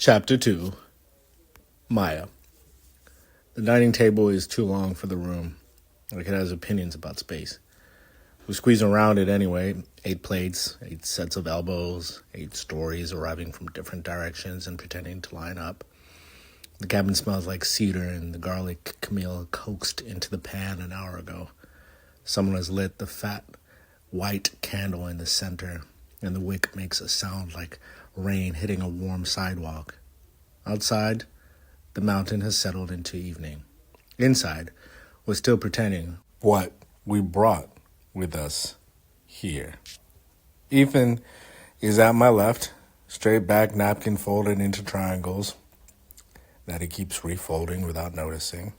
Chapter 2. Maya. The dining table is too long for the room, like it has opinions about space. We squeeze around it anyway. 8 plates, 8 sets of elbows, 8 stories arriving from different directions and pretending to line up. The cabin smells like cedar and the garlic Camille coaxed into the pan an hour ago. Someone has lit the fat, white candle in the center, and the wick makes a sound like rain hitting a warm sidewalk. Outside, the mountain has settled into evening. Inside, we're still pretending what we brought with us here. Ethan is at my left, straight back napkin folded into triangles that he keeps refolding without noticing.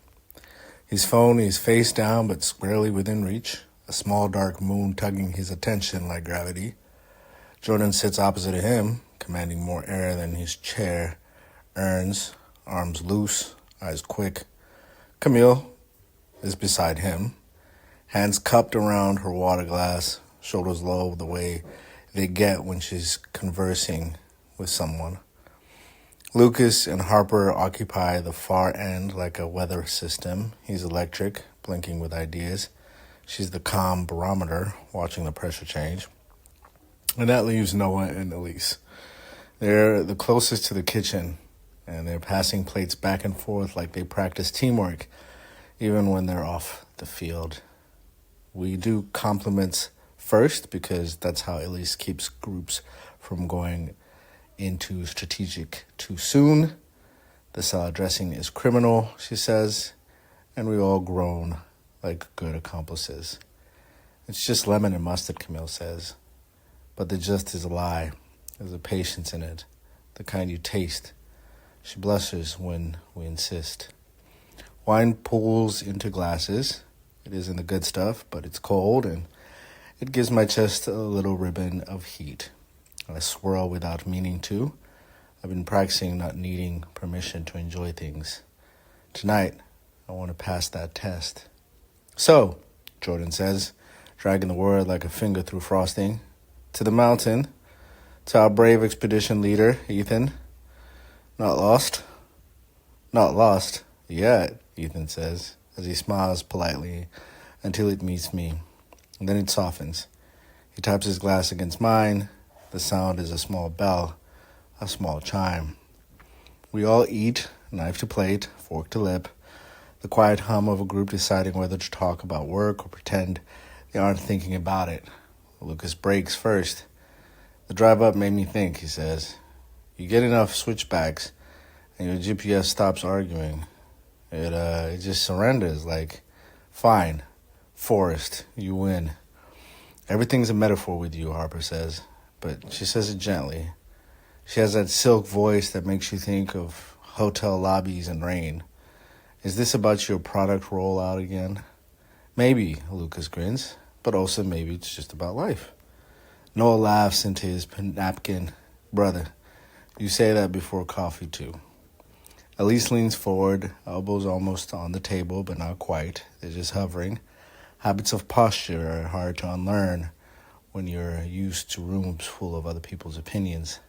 His phone is face down but squarely within reach, a small dark moon tugging his attention like gravity. Jordan sits opposite of him, commanding more air than his chair earns, arms loose, eyes quick. Camille is beside him, hands cupped around her water glass, shoulders low the way they get when she's conversing with someone. Lucas and Harper occupy the far end like a weather system. He's electric, blinking with ideas. She's the calm barometer, watching the pressure change. And that leaves Noah and Elise. They're the closest to the kitchen, and they're passing plates back and forth like they practice teamwork, even when they're off the field. We do compliments first because that's how Elise keeps groups from going into strategic too soon. The salad dressing is criminal, she says, and we all groan like good accomplices. It's just lemon and mustard, Camille says. But the just is a lie. There's a patience in it, the kind you taste. She blushes when we insist. Wine pools into glasses. It isn't the good stuff, but it's cold, and it gives my chest a little ribbon of heat. I swirl without meaning to. I've been practicing not needing permission to enjoy things. Tonight, I want to pass that test. So, Jordan says, dragging the word like a finger through frosting, to the mountain, to our brave expedition leader, Ethan. Not lost? Not lost yet, Ethan says, as he smiles politely until it meets me. And then it softens. He taps his glass against mine. The sound is a small bell, a small chime. We all eat, knife to plate, fork to lip, the quiet hum of a group deciding whether to talk about work or pretend they aren't thinking about it. Lucas breaks first. The drive up made me think, he says. You get enough switchbacks and your GPS stops arguing. It just surrenders like, fine, Forrest, you win. Everything's a metaphor with you, Harper says, but she says it gently. She has that silk voice that makes you think of hotel lobbies and rain. Is this about your product rollout again? Maybe, Lucas grins, but also maybe it's just about life. Noah laughs into his napkin. Brother, you say that before coffee, too. Elise leans forward, elbows almost on the table, but not quite. They're just hovering. Habits of posture are hard to unlearn when you're used to rooms full of other people's opinions.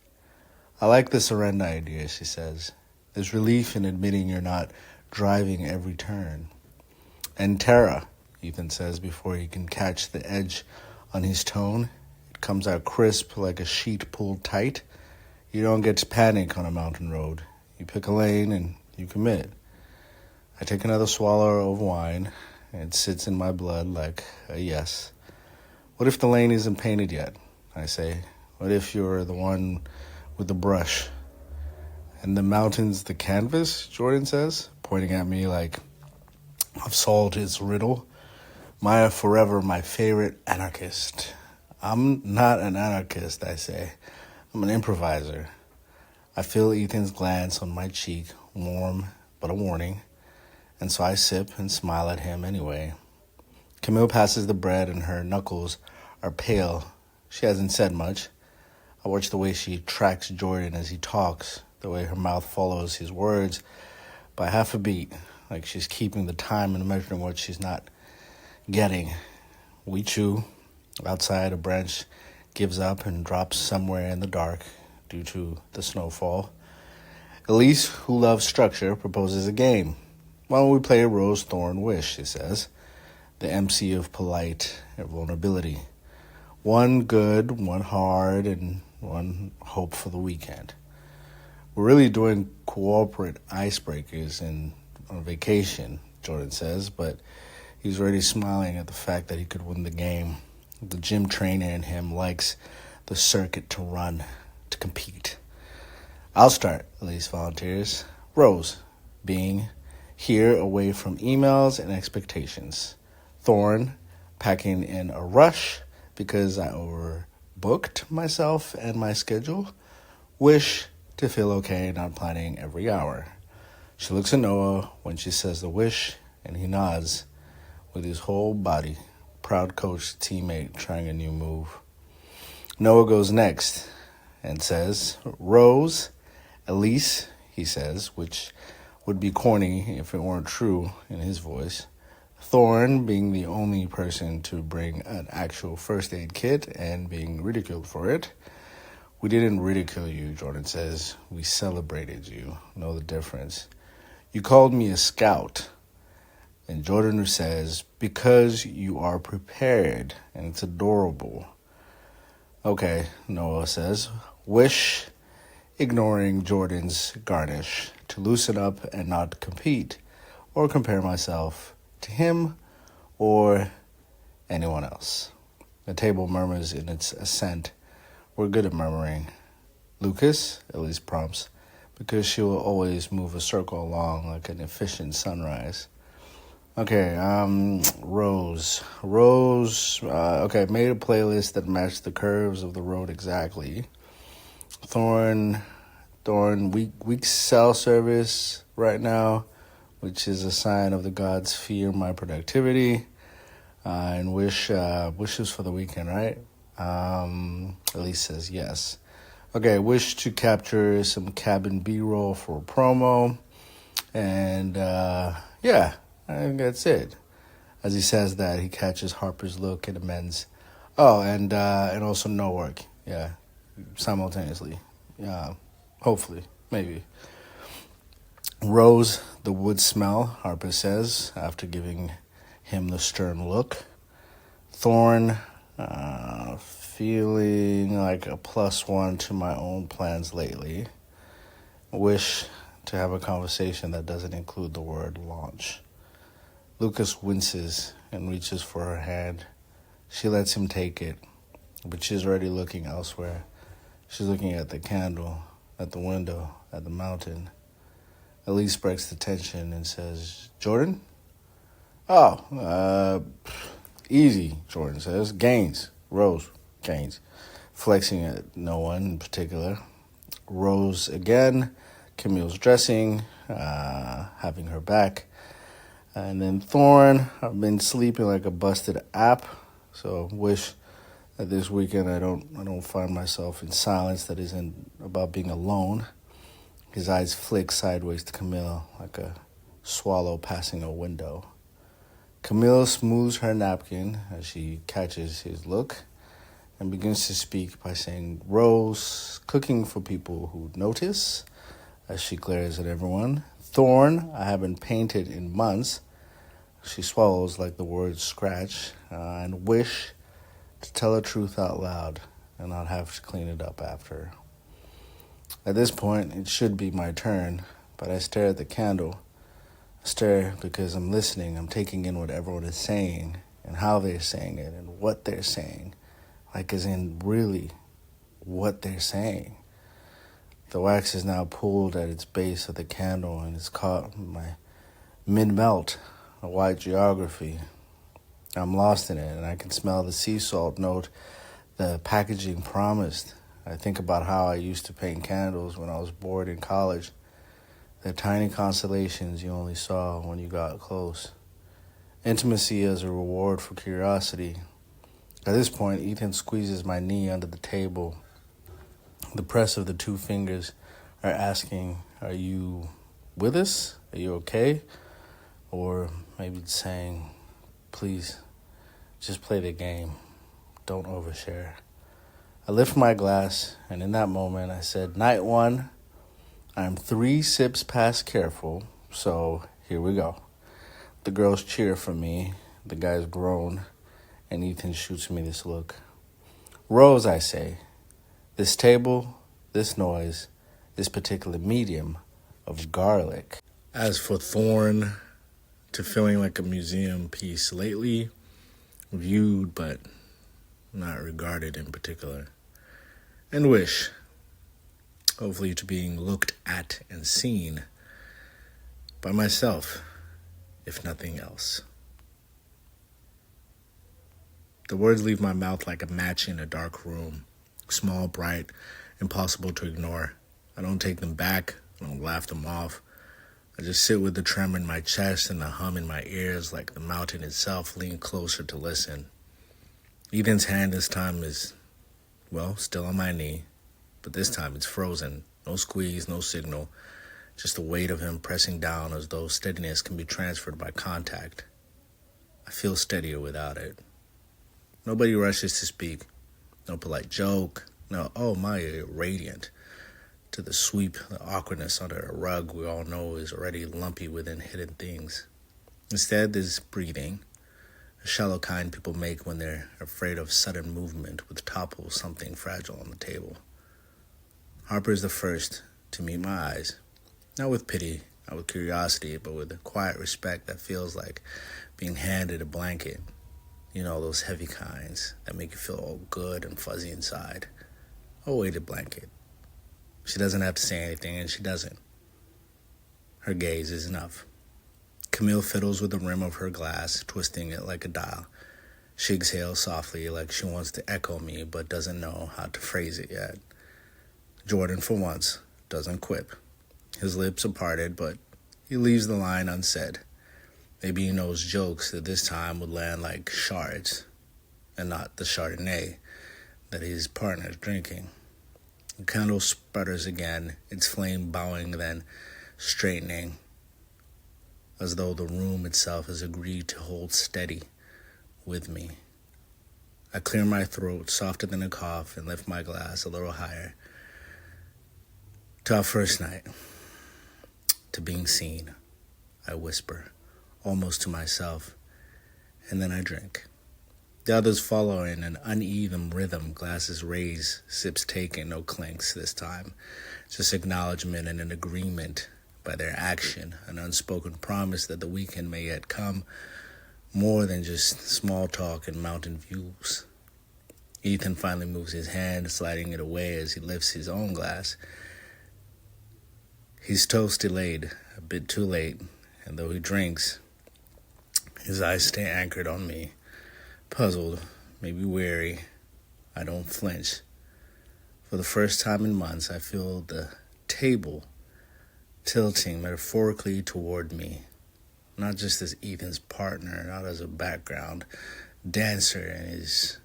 I like the surrender idea, she says. There's relief in admitting you're not driving every turn. And Tara, Ethan says before he can catch the edge on his tone. It comes out crisp like a sheet pulled tight. You don't get to panic on a mountain road. You pick a lane and you commit. I take another swallow of wine, and it sits in my blood like a yes. What if the lane isn't painted yet? I say. What if you're the one with the brush? And the mountain's the canvas, Jordan says, pointing at me like I've solved his riddle. Maya forever my favorite anarchist. I'm not an anarchist, I say. I'm an improviser. I feel Ethan's glance on my cheek, warm but a warning, and so I sip and smile at him anyway. Camille passes the bread and her knuckles are pale. She hasn't said much. I watch the way she tracks Jordan as he talks, the way her mouth follows his words by half a beat, like she's keeping the time and measuring what she's not getting. We chew. Outside, a branch gives up and drops somewhere in the dark due to the snowfall. Elise, who loves structure, proposes a game. Why don't we play Rose, Thorn, Wish, she says, the MC of polite vulnerability. One good, one hard, and one hope for the weekend. We're really doing corporate icebreakers and on vacation, Jordan says, but he's already smiling at the fact that he could win the game. The gym trainer in him likes the circuit to run, to compete. I'll start, Elise volunteers. Rose, being here away from emails and expectations. Thorn, packing in a rush because I overbooked myself and my schedule. Wish, to feel okay not planning every hour. She looks at Noah when she says the wish, and he nods with his whole body. Proud coach teammate trying a new move. Noah goes next and says, Rose, Elise, he says, which would be corny if it weren't true in his voice. Thorn, being the only person to bring an actual first aid kit and being ridiculed for it. We didn't ridicule you, Jordan says. We celebrated you. Know the difference. You called me a scout. And Jordan says, because you are prepared, and it's adorable. Okay, Noah says, Wish, ignoring Jordan's garnish, to loosen up and not compete or compare myself to him or anyone else. The table murmurs in its assent. We're good at murmuring. Lucas, Elise prompts, because she will always move a circle along like an efficient sunrise. Okay, Rose. Okay, made a playlist that matched the curves of the road exactly. Thorn, weak cell service right now, which is a sign of the gods fear my productivity. And wishes for the weekend, right? Elise says yes. Okay, wish to capture some cabin B-roll for a promo. And, yeah, I think that's it. As he says that, he catches Harper's look and amends. Oh, and also no work. Yeah, simultaneously. Yeah, hopefully, maybe. Rose, the wood smell, Harper says, after giving him the stern look. Thorn, feeling like a +1 to my own plans lately. Wish to have a conversation that doesn't include the word launch. Lucas winces and reaches for her hand. She lets him take it, but she's already looking elsewhere. She's looking at the candle, at the window, at the mountain. Elise breaks the tension and says, Jordan? Oh, easy, Jordan says. Gaines. Rose. Gaines. Flexing at no one in particular. Rose again. Camille's dressing, having her back. And then Thorn. I've been sleeping like a busted app. So wish that this weekend I don't find myself in silence that isn't about being alone. His eyes flick sideways to Camille like a swallow passing a window. Camille smooths her napkin as she catches his look and begins to speak by saying, Rose, cooking for people who notice, as she glares at everyone. Thorn, I haven't painted in months. She swallows like the word scratch, and wish to tell the truth out loud and not have to clean it up after. At this point, it should be my turn, but I stare at the candle. I stare because I'm listening. I'm taking in what everyone is saying and how they're saying it and what they're saying. Like as in really what they're saying. The wax is now pulled at its base of the candle and it's caught in my mid-melt, a white geography. I'm lost in it and I can smell the sea salt note the packaging promised. I think about how I used to paint candles when I was bored in college. They're tiny constellations you only saw when you got close. Intimacy as a reward for curiosity. At this point, Ethan squeezes my knee under the table. The press of the two fingers are asking, are you with us? Are you okay? Or maybe it's saying, please, just play the game. Don't overshare. I lift my glass, and in that moment, I said, night one. I'm 3 sips past careful, so here we go. The girls cheer for me, the guys groan, and Ethan shoots me this look. Rose, I say, this table, this noise, this particular medium of garlic. As for Thorn, to feeling like a museum piece lately, viewed but not regarded in particular. And Wish, hopefully to being looked at and seen by myself, if nothing else. The words leave my mouth like a match in a dark room, small, bright, impossible to ignore. I don't take them back, I don't laugh them off. I just sit with the tremor in my chest and the hum in my ears like the mountain itself lean closer to listen. Ethan's hand this time is, well, still on my knee, but this time it's frozen. No squeeze, no signal, just the weight of him pressing down as though steadiness can be transferred by contact. I feel steadier without it. Nobody rushes to speak. No polite joke. No, oh my, you're radiant. To the sweep, the awkwardness under a rug we all know is already lumpy within hidden things. Instead, there's breathing, a shallow kind people make when they're afraid of sudden movement would topple something fragile on the table. Harper is the first to meet my eyes, not with pity, not with curiosity, but with a quiet respect that feels like being handed a blanket. You know, those heavy kinds that make you feel all good and fuzzy inside. A weighted blanket. She doesn't have to say anything, and she doesn't. Her gaze is enough. Camille fiddles with the rim of her glass, twisting it like a dial. She exhales softly like she wants to echo me, but doesn't know how to phrase it yet. Jordan, for once, doesn't quip. His lips are parted, but he leaves the line unsaid. Maybe he knows jokes that this time would land like shards, and not the Chardonnay that his partner's drinking. The candle sputters again, its flame bowing, then straightening, as though the room itself has agreed to hold steady with me. I clear my throat, softer than a cough, and lift my glass a little higher. To our first night, to being seen, I whisper, almost to myself, and then I drink. The others follow in an uneven rhythm, glasses raised, sips taken, no clinks this time. Just acknowledgement and an agreement by their action, an unspoken promise that the weekend may yet come, more than just small talk and mountain views. Ethan finally moves his hand, sliding it away as he lifts his own glass. His toast delayed, a bit too late, and though he drinks, his eyes stay anchored on me. Puzzled, maybe weary, I don't flinch. For the first time in months, I feel the table tilting metaphorically toward me. Not just as Ethan's partner, not as a background dancer in his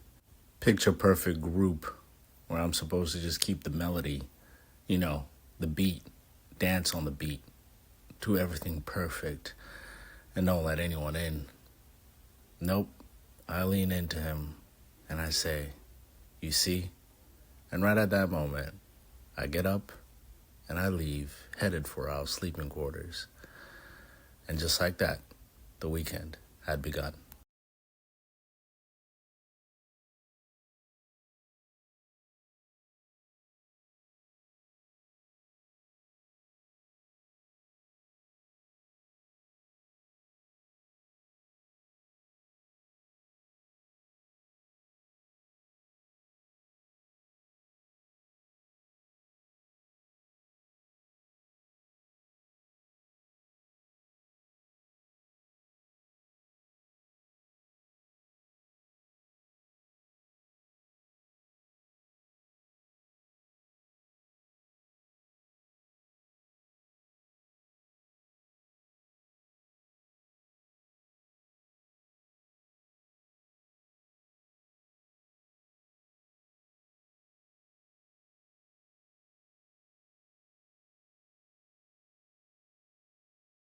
picture-perfect group where I'm supposed to just keep the melody, the beat, dance on the beat, do everything perfect, and don't let anyone in. Nope. I lean into him and I say, you see? And right at that moment, I get up and I leave, headed for our sleeping quarters. And just like that, the weekend had begun.